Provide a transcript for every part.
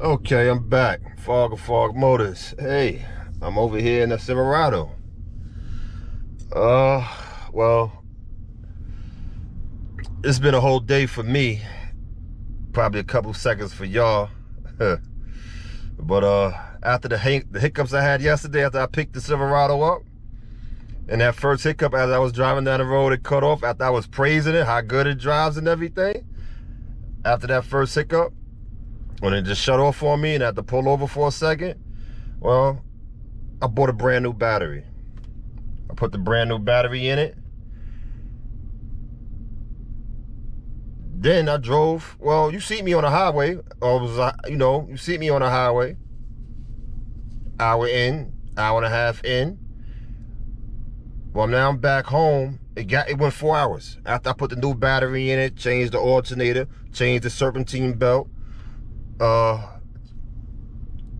Okay, I'm back. Fog Motors. Hey, I'm over here in the Silverado. Well, it's been a whole day for me. Probably a couple seconds for y'all. But after the hiccups I had yesterday, after I picked the Silverado up, and that first hiccup as I was driving down the road, it cut off after I was praising it, how good it drives and everything. After that first hiccup, when it just shut off on me and I had to pull over for a second, well, I bought a brand new battery. I put the brand new battery in it. Then I drove, well, you see me on the highway, you see me on the highway, hour in, hour and a half in. Well, now I'm back home. It went 4 hours. After I put the new battery in it, changed the alternator, changed the serpentine belt,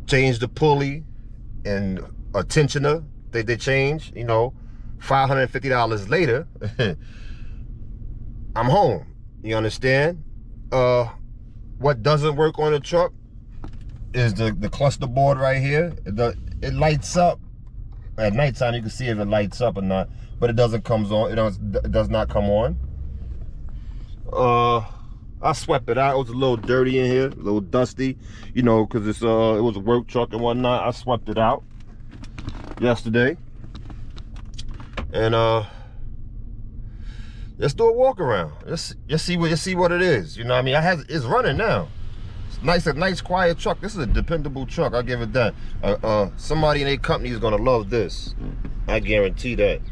changed the pulley and a tensioner. They changed, $550 later, I'm home. You understand? What doesn't work on the truck is the cluster board right here. It lights up. At nighttime, you can see if it lights up or not, but it doesn't come on. It does not come on. I swept it out. It was a little dirty in here, a little dusty, because it was a work truck and whatnot. I swept it out yesterday, and let's do a walk around. Let's see what it is. You know what I mean? It's running now. It's a nice quiet truck. This is a dependable truck. I'll give it that. Somebody in a company is gonna love this. I guarantee that.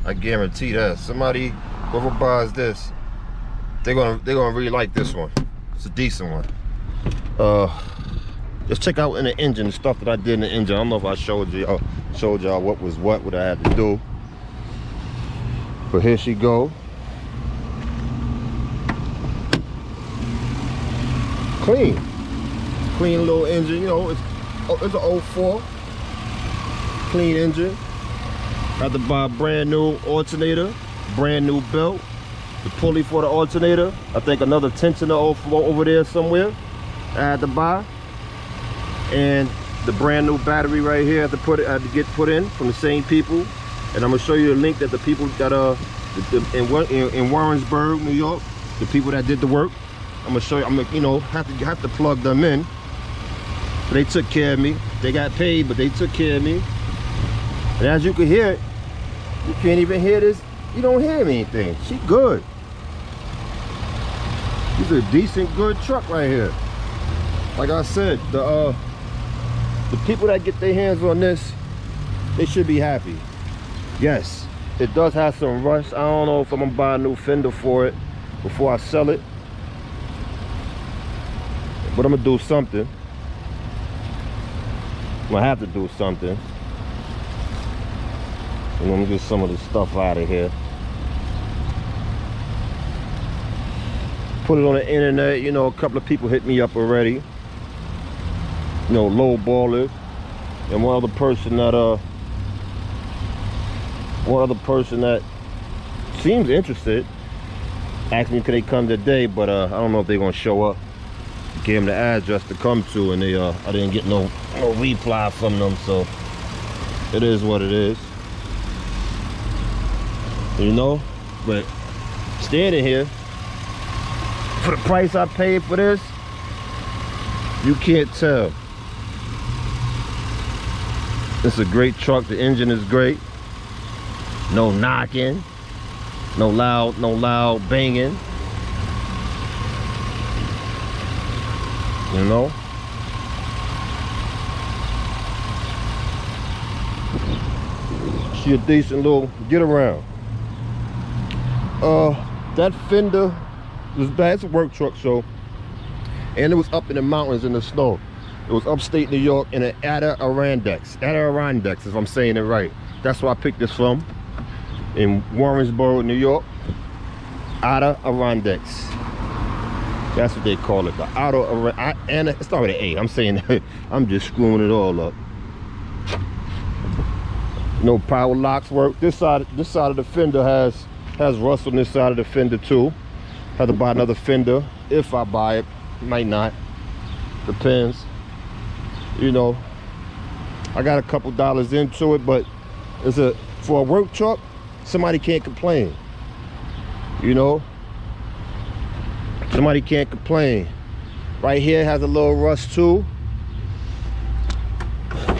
I guarantee that. Somebody, whoever buys this, they're gonna really like this one. It's a decent one. Just check out in the engine, the stuff that I did in the engine. I don't know if I showed y'all what I had to do. But here she go. Clean little engine. It's an 04 clean engine. Had to buy a brand new alternator, brand new belt, the pulley for the alternator. I think another tensioner over there somewhere I had to buy, and the brand new battery right here I had to get put in from the same people. And I'm gonna show you the link that the people got in Warrensburg, New York, the people that did the work. I'm gonna show you. Have to plug them in. But they took care of me. They got paid, but they took care of me. And as you can hear it, you can't even hear this. You don't hear anything. She good. This is a decent, good truck right here. Like I said, the people that get their hands on this, they should be happy. Yes, it does have some rust. I don't know if I'm gonna buy a new fender for it before I sell it, but I'm gonna do something. I'm gonna have to do something. And let me get some of the stuff out of here. Put it on the internet. A couple of people hit me up already. Low ballers. And one other person that seems interested asked me could they come today, but I don't know if they're gonna show up. Gave them the address to come to, and I didn't get no reply from them, so it is what it is. But standing here for the price I paid for this, you can't tell. It's a great truck. The engine is great. No knocking, no loud banging. She a decent little get around. That fender was bad. It's a work truck, and it was up in the mountains in the snow. It was upstate New York in an Adirondacks, if I'm saying it right. That's where I picked this from, in Warrensburg, New York. Adirondacks. That's what they call it, the and it started with an A. I'm saying I'm just screwing it all up. No power locks work. This side of the fender has rust on this side of the fender too. Have to buy another fender if I buy it. Might not. Depends. You know, I got a couple dollars into it, but for a work truck, somebody can't complain. You know, somebody can't complain. Right here has a little rust too,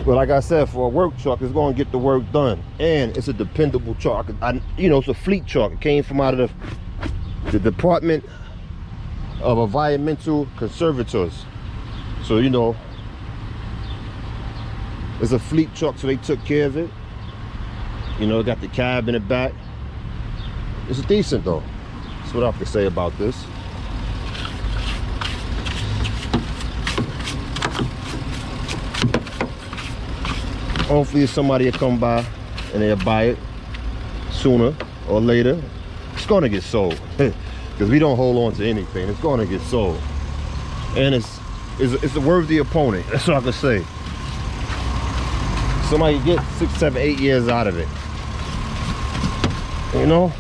but like I said, for a work truck, it's going to get the work done, and it's a dependable truck. You know, it's a fleet truck. It came from out of the Department of Environmental Conservators. So you know, it's a fleet truck, so they took care of it. You know, got the cab in the back. It's decent though. That's what I have to say about this. Hopefully somebody will come by and they'll buy it sooner or later. It's gonna get sold because we don't hold on to anything. It's gonna get sold, and it's a worthy opponent. That's what I can say. Somebody get 6, 7, 8 years out of it. You know,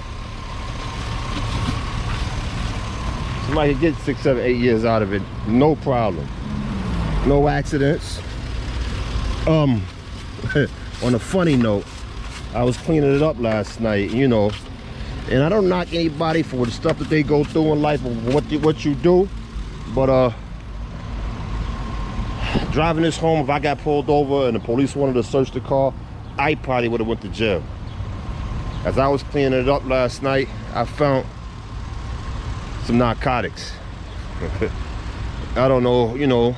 somebody get 6, 7, 8 years out of it, no problem, no accidents. On a funny note, I was cleaning it up last night, you know, and I don't knock anybody for the stuff that they go through in life or what you do, but driving this home, if I got pulled over and the police wanted to search the car, I probably would have went to jail. As I was cleaning it up last night, I found some narcotics. I don't know, you know,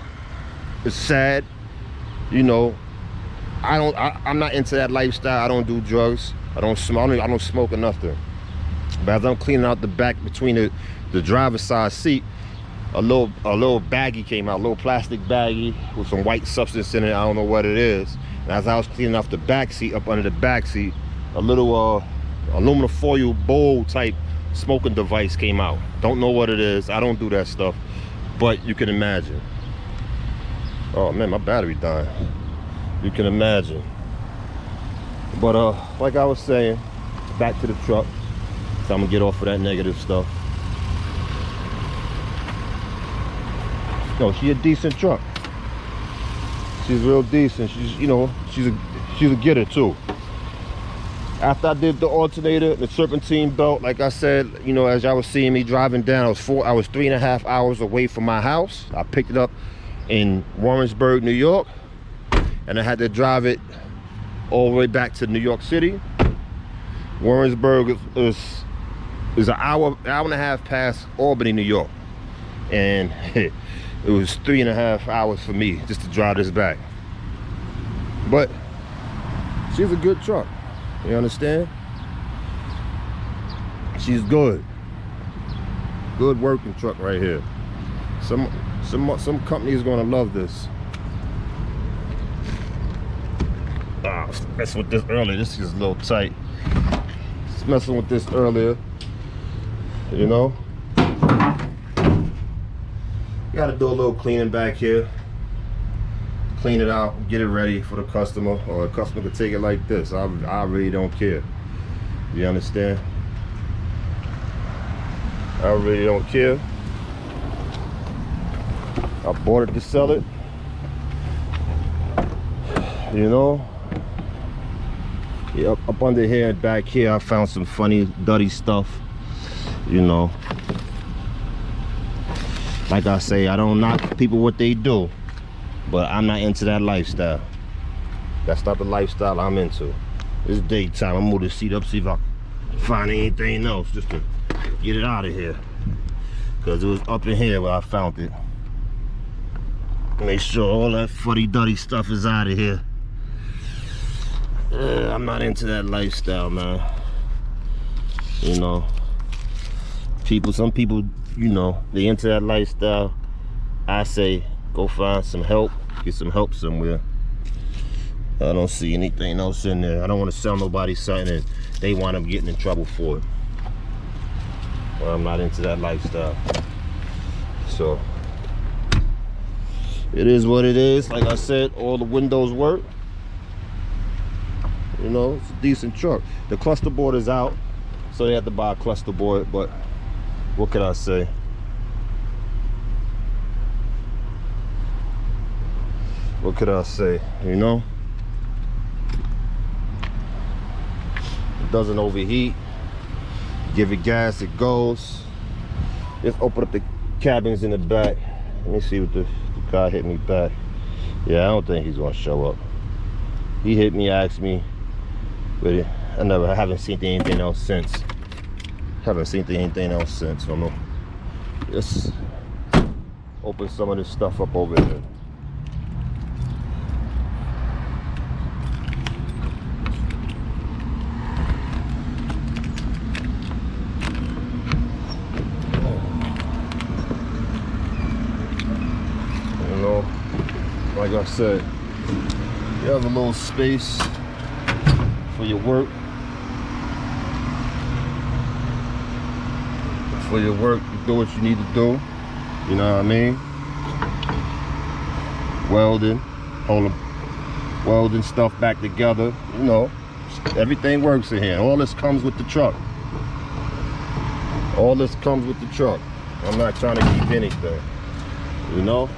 it's sad, you know. I'm not into that lifestyle. I don't do drugs. I don't smoke or nothing. But as I'm cleaning out the back between the driver's side seat, a little baggie came out, a little plastic baggie with some white substance in it. I don't know what it is. And as I was cleaning off the back seat, up under the back seat, a little aluminum foil bowl type smoking device came out. Don't know what it is. I don't do that stuff, but you can imagine. Oh man, my battery dying. You can imagine. But like I was saying, back to the truck. So I'm gonna get off of that negative stuff. No, she's a decent truck. She's real decent. She's, you know, she's a getter too. After I did the alternator, the serpentine belt, like I said, you know, as y'all was seeing me driving down, I was 3.5 hours away from my house. I picked it up in Warrensburg, New York, and I had to drive it all the way back to New York City. Warrensburg is an hour and a half past Albany, New York, and it was 3.5 hours for me just to drive this back. But she's a good truck, you understand? She's good working truck right here. Some company is gonna love this. Messing with this earlier. This is a little tight. Just messing with this earlier, you know. Got to do a little cleaning back here. Clean it out, get it ready for the customer, or a customer could take it like this. I really don't care. You understand? I really don't care. I bought it to sell it. You know. Yeah, up under here and back here, I found some funny, dirty stuff. You know. Like I say, I don't knock people what they do, but I'm not into that lifestyle. That's not the lifestyle I'm into. It's daytime. I'm gonna move the seat up, see if I can find anything else just to get it out of here. Cause it was up in here where I found it. Make sure all that fuddy-duddy stuff is out of here. I'm not into that lifestyle, man. You know, some people, you know, they into that lifestyle. I say go find some help, get some help somewhere. I don't see anything else in there. I don't want to sell nobody something that they wind up getting in trouble for it. Well, I'm not into that lifestyle. So it is what it is. Like I said, all the windows work. You know, it's a decent truck. The cluster board is out, so they have to buy a cluster board, but What could I say? What could I say? You know, it doesn't overheat. Give it gas, it goes. Just open up the cabins in the back. Let me see what the guy hit me back. Yeah, I don't think he's gonna show up. He hit me, asked me, but I haven't seen anything else since. Haven't seen anything else since. So I'm gonna just open some of this stuff up over here. You know, like I said, you have a little space for your work. For your work, you do what you need to do. You know what I mean? Welding, welding stuff back together. You know, everything works in here. All this comes with the truck. All this comes with the truck. I'm not trying to keep anything. You know?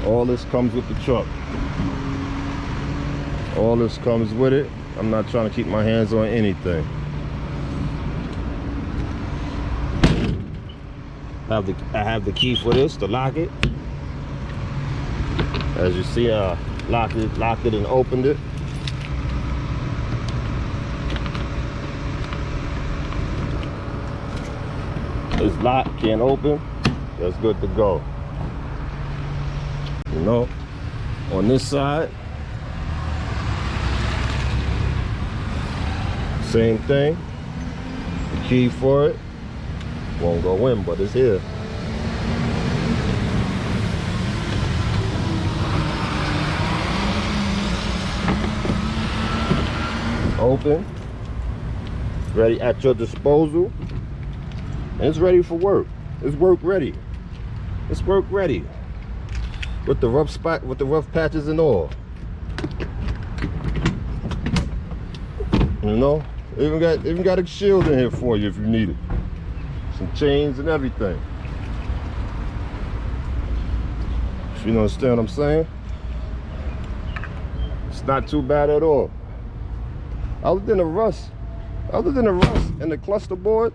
All this comes with the truck. All this comes with it. I'm not trying to keep my hands on anything. I have the key for this to lock it. As you see, I locked it and opened it. It's locked, can't open. That's good to go. You know, on this side, same thing. The key for it won't go in, but it's here. Open, ready at your disposal, and it's ready for work. It's work ready. It's work ready. With the rough spot, with the rough patches and all. You know, even got a shield in here for you if you need it. Some chains and everything. You understand what I'm saying? It's not too bad at all. Other than the rust and the cluster board,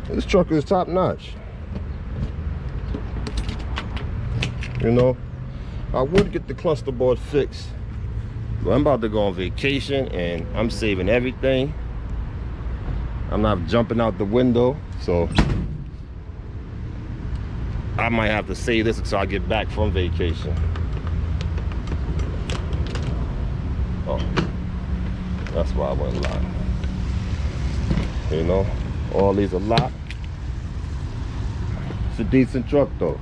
this truck is top notch. You know, I would get the cluster board fixed, but I'm about to go on vacation and I'm saving everything. I'm not jumping out the window, so I might have to save this until I get back from vacation. Oh, that's why I went locked. You know, all these are locked. It's a decent truck though.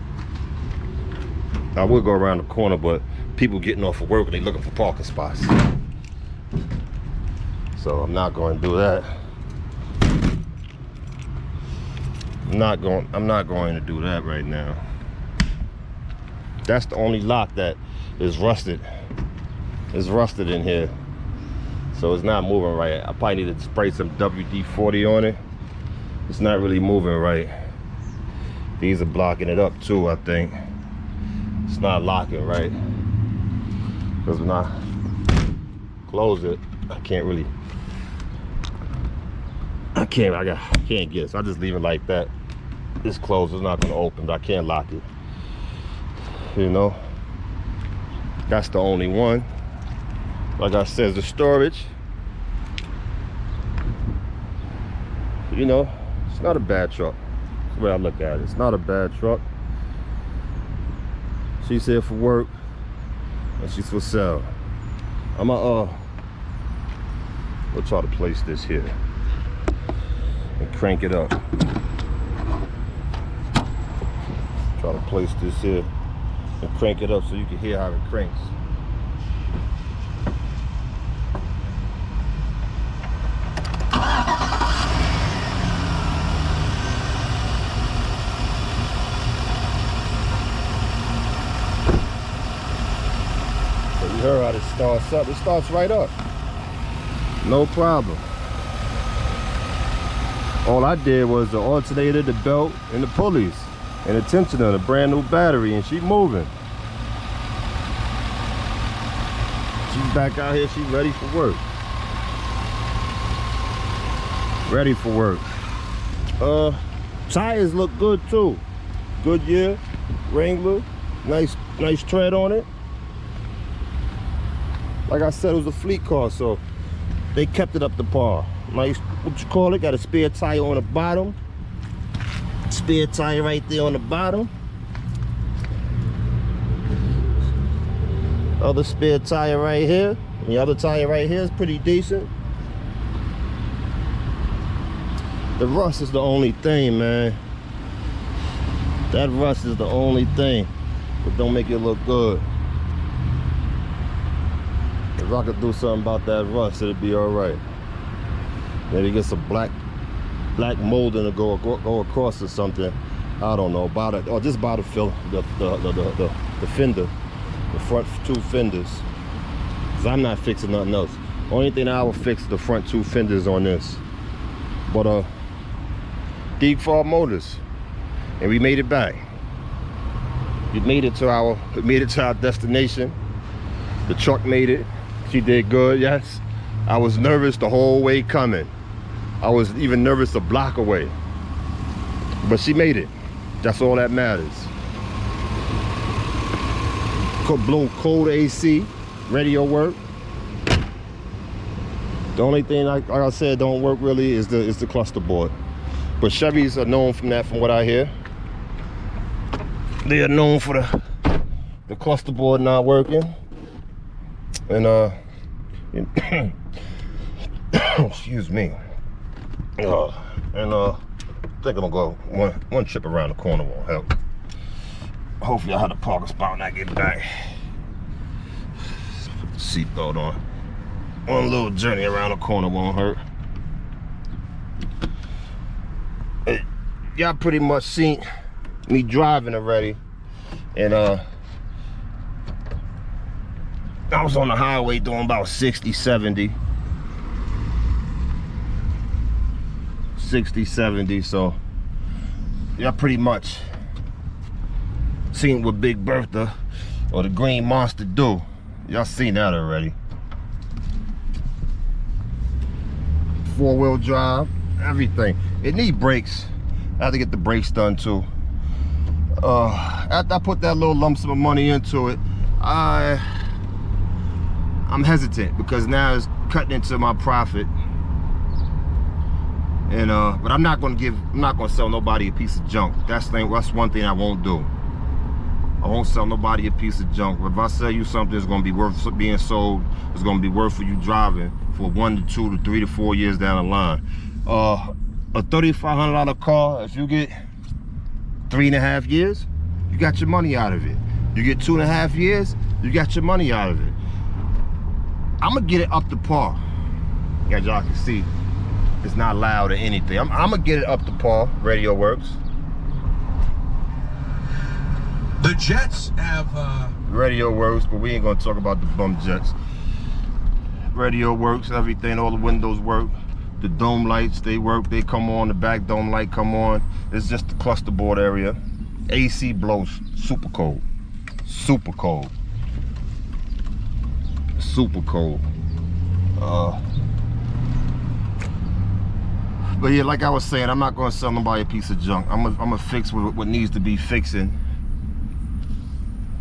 I would go around the corner, but people getting off of work and they looking for parking spots. So I'm not going to do that. I'm not going to do that right now. That's the only lock that is rusted. It's rusted in here. So it's not moving right. I probably need to spray some WD-40 on it. It's not really moving right. These are blocking it up too, I think. It's not locking right. Because when I close it, I can't get it. So I just leave it like that. It's closed, it's not gonna open, but I can't lock it. You know? That's the only one. Like I said, the storage. You know, it's not a bad truck. That's the way I look at it. It's not a bad truck. She's here for work and she's for sale. We'll try to place this here and crank it up. Try to place this here and crank it up so you can hear how it cranks. You heard how this starts up. It starts right up. No problem. All I did was the alternator, the belt, and the pulleys, and the tensioner, and a brand new battery, and she moving. She's back out here, she's ready for work. Ready for work. Tires look good too. Goodyear, Wrangler, nice tread on it. Like I said, it was a fleet car, so they kept it up to par. Nice, what you call it, got a spare tire on the bottom. Spare tire right there on the bottom. Other spare tire right here. And the other tire right here is pretty decent. The rust is the only thing, man. That rust is the only thing. But don't make it look good. If I could do something about that rust, it'd be all right. Maybe get some black molding to go across or something. I don't know about it, or just about the fender, the front two fenders. Cause I'm not fixing nothing else. Only thing I will fix is the front two fenders on this. But Deep Fall Motors, and we made it back. We made it to our destination. The truck made it. She did good, yes. I was nervous the whole way coming. I was even nervous a block away. But she made it. That's all that matters. Blow cold AC, radio work. The only thing, like I said, don't work really is the cluster board. But Chevys are known from that, from what I hear. They are known for the cluster board not working. And excuse me. I think I'm gonna go one trip around the corner won't help. Hopefully I have to park a spot when I get back. Put the seatbelt on. One little journey around the corner won't hurt. Y'all pretty much seen me driving already, and I was on the highway doing about 60, 70, so y'all pretty much seen what Big Bertha or the Green Monster do. Y'all seen that already. 4-wheel drive, everything. It need brakes. I have to get the brakes done too. After I put that little lump sum of money into it, I'm hesitant because now it's cutting into my profit. And but I'm not gonna sell nobody a piece of junk. That's one thing I won't do. I won't sell nobody a piece of junk. If I sell you something that's gonna be worth being sold, it's gonna be worth for you driving for 1 to 2 to 3 to 4 years down the line. A $3,500 car, if you get 3.5 years, you got your money out of it. You get 2.5 years, you got your money out of it. I'm gonna get it up to par. As y'all can see, it's not loud or anything. I'm gonna get it up to par. Radio works. The Jets have radio works, but we ain't gonna talk about the bum Jets. Radio works, everything, all the windows work. The dome lights, they work, they come on, the back dome light come on. It's just the cluster board area. AC blows super cold. Super cold. Super cold. But yeah, like I was saying, I'm not gonna sell nobody a piece of junk. I'm gonna fix what needs to be fixing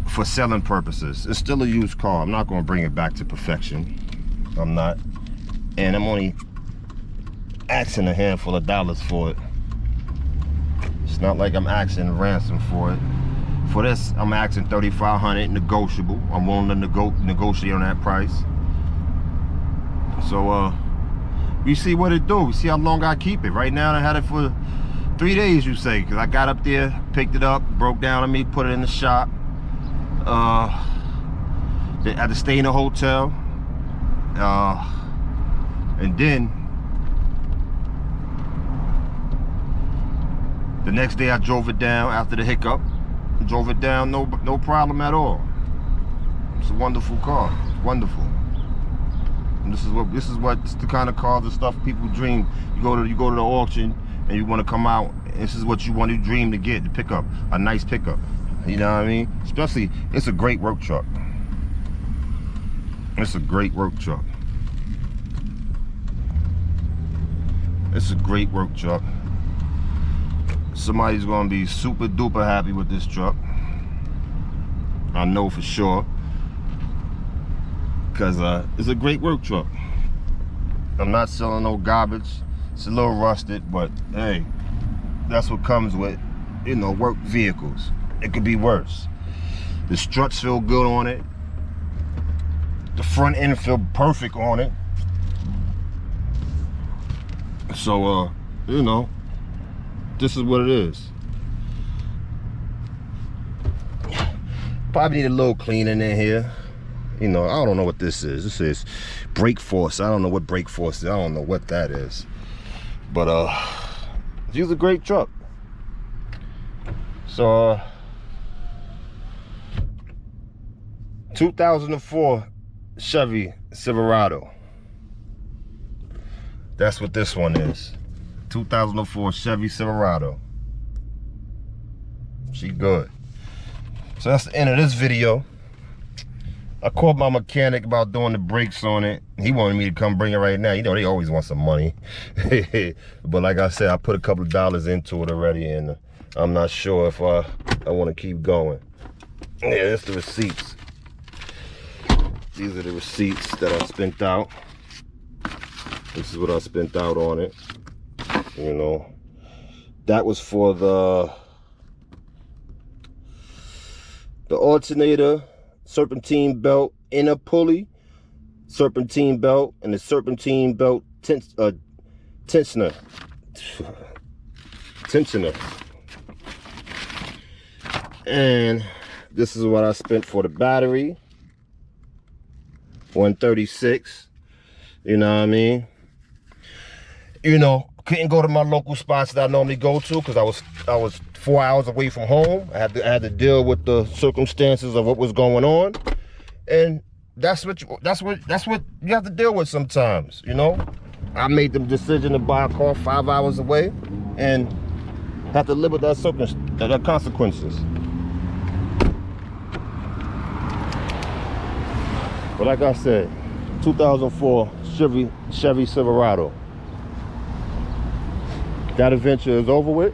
for selling purposes. It's still a used car. I'm not gonna bring it back to perfection. I'm not. And I'm only asking a handful of dollars for it. It's not like I'm asking ransom for it. For this, I'm asking $3,500, negotiable. I'm willing to negotiate on that price. So we see what it do. We see how long I keep it. Right now I had it for 3 days, you say, because I got up there, picked it up, broke down on me, put it in the shop. They had to stay in a hotel. And then the next day I drove it down after the hiccup. Drove it down, no problem at all. It's a wonderful car. It's wonderful. And this is the kind of car, the stuff people dream. You go to the auction, and you want to come out, this is what you want to dream to get, to pick up a nice pickup. You know what I mean? Especially, it's a great work truck. It's a great work truck. It's a great work truck. Somebody's gonna be super duper happy with this truck. I know for sure. Because it's a great work truck. I'm not selling no garbage. It's a little rusted, but hey, that's what comes with, you know, work vehicles. It could be worse. The struts feel good on it. The front end feel perfect on it. So, you know, this is what it is. Probably need a little cleaning in here. You know, I don't know what this is. This is brake force. I don't know what brake force is. I don't know what that is. But, it's a great truck. So, 2004 Chevy Silverado. That's what this one is. 2004 Chevy Silverado. She good. So that's the end of this video. I called my mechanic about doing the brakes on it. He wanted me to come bring it right now. You know, they always want some money. But like I said, I put a couple of dollars into it already, and I'm not sure if I want to keep going. Yeah, that's the receipts. These are the receipts that I spent out. This is what I spent out on it. You know, that was for the alternator, serpentine belt, inner pulley, serpentine belt, and the serpentine belt tensioner. And this is what I spent for the battery. 136. You know what I mean? You know, couldn't go to my local spots that I normally go to because I was 4 hours away from home. I had to deal with the circumstances of what was going on, and that's what you have to deal with sometimes. You know, I made the decision to buy a car 5 hours away, and have to live with that consequences. But like I said, 2004 Chevy Silverado. That adventure is over with.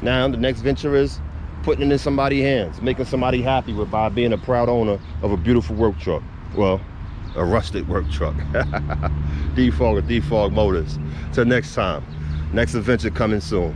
Now the next venture is putting it in somebody's hands, making somebody happy by being a proud owner of a beautiful work truck. Well, a rusted work truck. Defog Motors. Till next time. Next adventure coming soon.